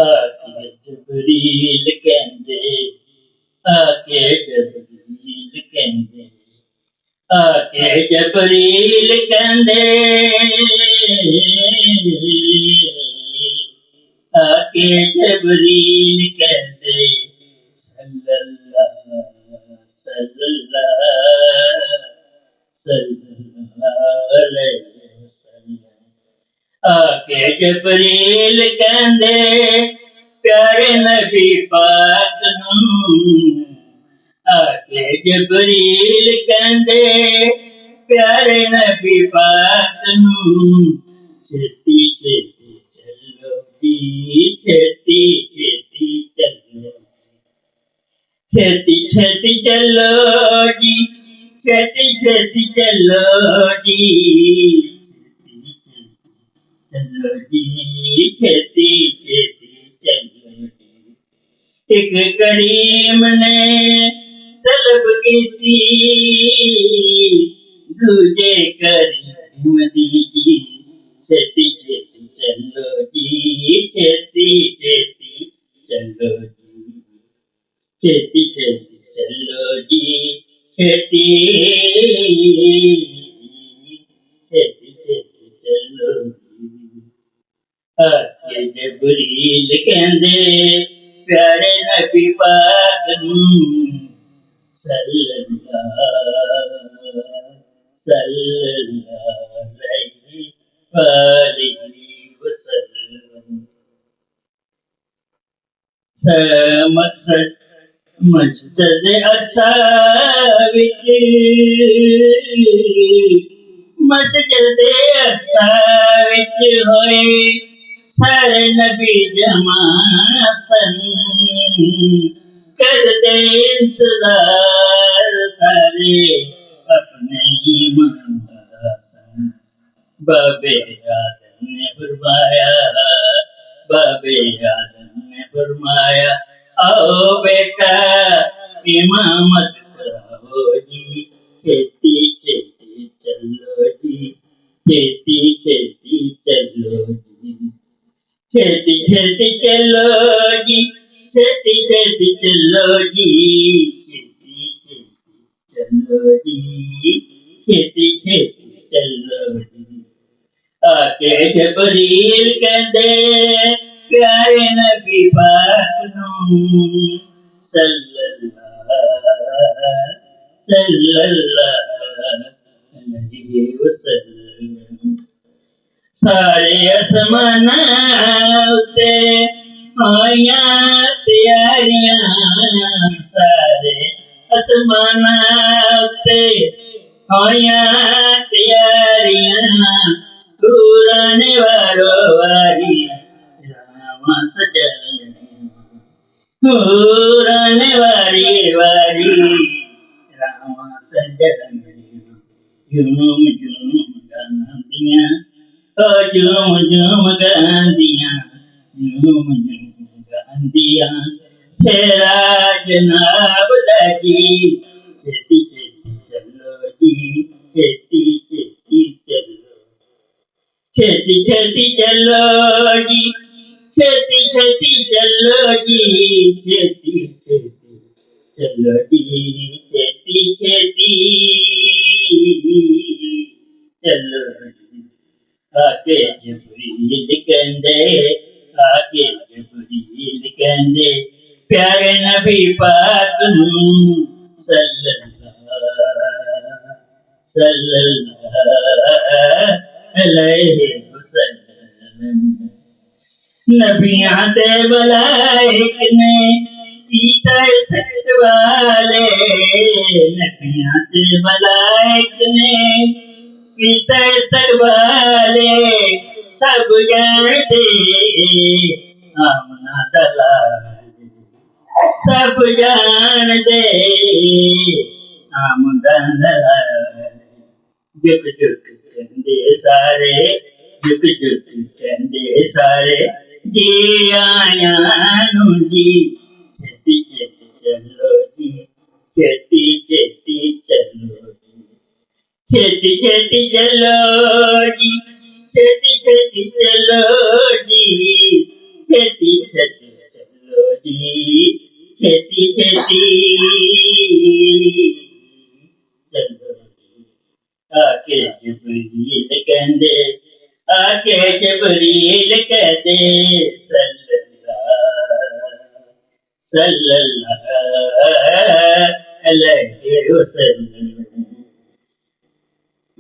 आके जबरील कहंदे, आके जबरील कहंदे, आके जबरील कहंदे, आके जबरील कहंदे, सल्लल्लाहु सल्लल्लाहु अलैहि वसल्लम। आके जबरील कहंदे, प्यारे नबी पाक नूं। आके जबरील कहंदे, प्यारे नबी पाक नूं। छेती छेती चलो जी, छेती छेती चलो, छेती छेती चलो जी, छेती छेती चलो जी, छेती छेती चलो जी, छेती छेती चलो जी। एक करीम ने तलब की थी, दूजे करीम दी जी, छेती छेती चलो जी, छेती छेती चलो जी, छेती छेती चलो जी, छेती छेती छेती चलो जी। आके जबरील कहंदे, प्यारे नबी पाक नूं। सल्लल्लाहु अलैहि वसल्लम। मकसद मस्जिद असा विच, मस्जिद असा विच होए सारे नबी जमा सन, कर दे इंतजार सारे अपने ईमान सन। बाबे आदम ने फरमाया, बाबे आदम ने फरमाया, आओ बेटा इमामत करो जी, छेती छेती चलो जी, छेती छेती चलो जी, छेती छेती चलो जी, छेती छेती चलो जी, छेती छेती चलो जी, छेती छेती चलो जी। आके जबरील कहंदे, प्यारे नबी पाक नूं। सल्लल्लाहु अलैहि वसल्लम। सारे आसमानां उत्ते होइयां तैयारियां, सारे आसमानां उत्ते होइयां तैयारियां, पुराने वारो वारी रामा सजनिया, पुराने वारी वारी रामा सजनिया। झूम झूम गांदियां, ओ झूम झूम गांदियां, झूम झूम गांदियां, शेरा जनाब दा जी, छेती छेती चलो जी, छेती छेती चलो, छेती छेती चलो जी, छेती छेती चलो जी, छेती छेती चलो जी, छेती छेती चलो जी। आके जबरील कहंदे, आके जबरील कहंदे, प्यारे नबी पाक नूं। सल्लल्लाहु अलैहि वसल्लम। नबियां ते मलाइक ने कीता इस्तकबाले, नबियां ते मलाइक ने कीता इस्तकबाले, सब जानदे आमना दा लाल, सब जानदे आमना दा लाल। जुग जुग कहंदे सारे, जुग जुग कहंदे सारे, जी आयां नूं जी, छेती छेती चलो जी, छेती छेती चलो जी, छेती छेती चलो जी, छेती छेती चलो जी, छेती छेती चलो जी, छेती छेती चलो जी। आके जबरील कहंदे, आके जबरील कहंदे, सल्लल्लाहु अलैहि वसल्लम।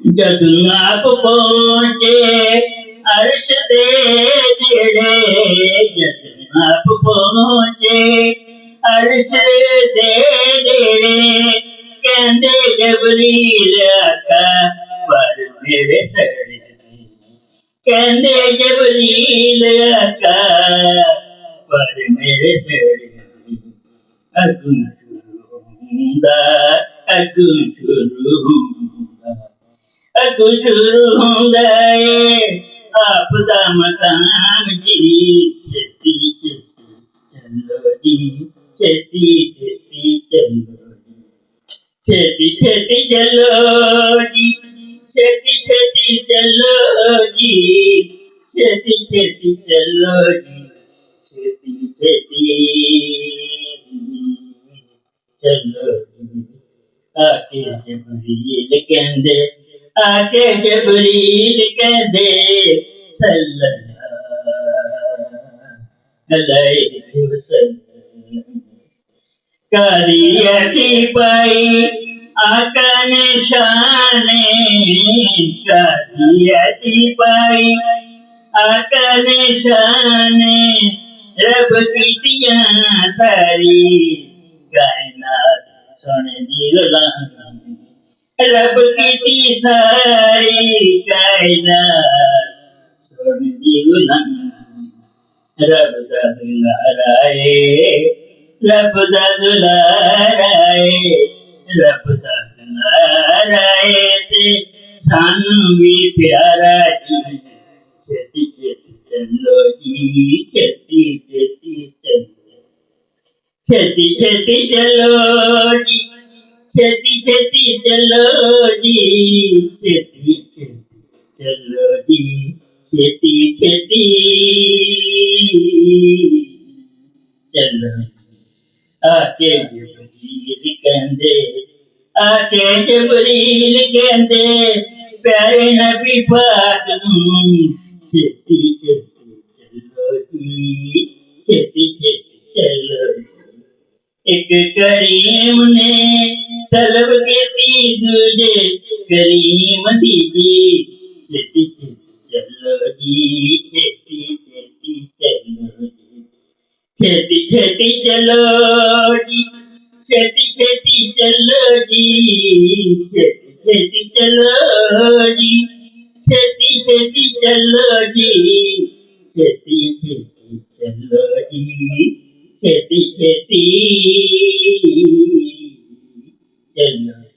जदू आप पहुंचे अर्श दे नेड़े, जदू आप पहुंचे अर्श दे नेड़े, कहंदे जबरील आका पर मेरे सड़े, कहंदे जबरील आका पर मेरे सड़े। अगू शुरू हुंदा, अगू शुरू हुंदा, अगू शुरू हुंदा है आप दा मकाम जी। छेती छेती चलो जी, छेती छेती चलो जी, छेती छेती चलो जी, छेती छेती चलो जी, छेती छेती चलो जी, छेती छेती चलो जी। आके जबरील कहंदे, आके जबरील कहंदे, सल्लल्लाहु अलैहि वसल्लम। काजी ऐसी पाई आका ने शाने, काजी ऐसी पाई आका ने शाने, रब की दिया सारी कायनात सुन दी गुलाम, रब की सारी कायनात सुन दी गुलाम। रब दा दुलाराए, रब दा दुलाराए, रब दा दुलाराए ते सानू भी प्यारा जी। छेती छेती चलो जी, छेती छेती चलो, छेती छेती चलो जी, छेती छेती चलो जी, छेती छेती चलो जी, छेती छेती चलो। आके जबरील कहंदे, आके जबरील कहंदे, प्यारे नबी पाक नूं छेती छेती चलो जी, छेती छेती चलो जी। एक करीम ने तलब की दूजे करीम दी जी, छेती छेती चलो जी, छेती छेती चलो जी, छेती छेती चलो जी, छेती छेती चलो जी, छेती छेती चलो जी, छेती छेती चलो जी, छेती छेती चलो जी, छेती छेती चलो।